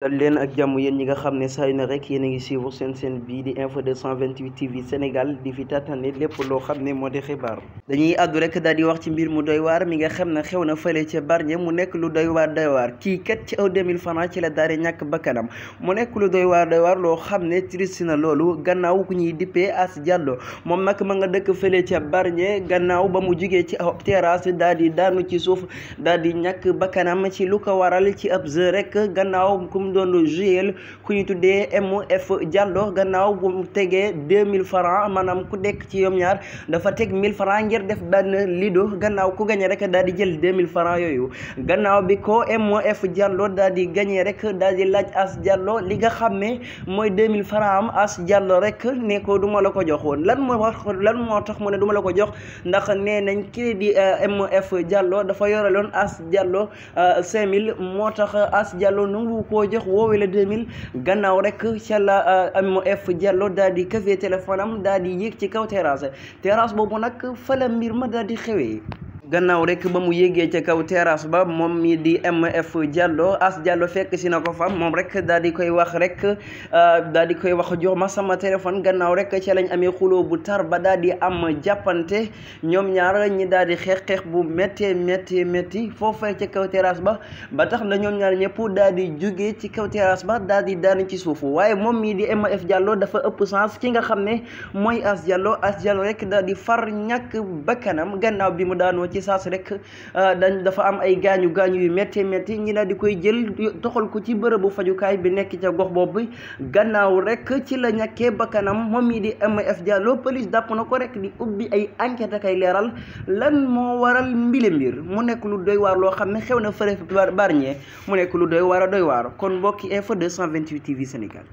dal leen ak jàmm yéen ñi nga xam ne saa yu ne rek yéen a ngi suivre seen bii di info 228 TV Sénégal di fi tàttane lépp loo xam ne moo di xibaar dañuy àddu rek daal di wax ci mbir mu doy waar mi nga xam ne xew na fële ca Bargny mu nekk lu doy waar kii kat ci aw 2000 francs ci la daal di ñàkk bakkanam mu nekk lu doy waar loo xam ne triste na loolu gannaaw ku ñuy dippee As Diallo moom nag ma nga dëkk fële ca Bargny gannaaw ba mu jugee ci aw terrasse daal di daanu ci suuf daal di ñàkk bakkanam ci lu ko waral ci ab jeu rek gannaaw doon jouer ku ñu tuddee MF Diallo gannaaw bu mu tegee 2000 francs maanaam ku dekk ci yom ñaar dafa teg 1000 francs ngir def benn lido gannaaw ku gañe rek daal di jël 2000 francs yooyu gannaaw bi ko MF Diallo daal di gañe rek daal di laaj As Diallo li nga xam ne mooy 2000 francs am As Diallo rek ne ko duma la ko joxoon lan moo tax mu ne duma la ko jox ndax nee nañ kii di MF Diallo dafa yoreloon As Diallo 5000 moo tax As Diallo nangu koo jox woowe la 2000 gannaaw rek ca la MF Diallo daal di këfee téléphone am daal di yéeg ci kaw terrasse boobu nag fa la mbir ma daal di xewee gannaaw rek ba mu yéegee ca kaw terrasse ba moom mi di MF Diallo As Diallo fekk si na ko fa moom rek daal di koy wax jox ma sama téléphone gannaaw rek ca lañ amee xuloo bu tar ba daal di am jàppante ñoom ñaar ñi daal di xeex bu métti foofee ca kaw terrasse ba tax na ñoom ñaar ñëpp daal di jógee ci kaw terrasse ba daal di daanu ci suufu waaye moom mii di MF Diallo dafa ëpp sens ki nga xam ne mooy As Diallo rek daal di far ñàkk bakkanam gannaaw bi mu daanoo ci saas rek dafa am ay gaañu yu métti ñi daal di koy jël toxal ko ci bërëbu fajukaay bi nekk ca gox boobu gannaaw rek ci la ñàkkee bakkanam moom yi di MF Diallo police dàpp na ko rek di ubbi ay enquête ak ay leeral lan moo waral mbir mu nekk lu doy waar loo xam ne xew na fële Bargny mu nekk lu doy waar kon mbokki info 228 TV Sénégal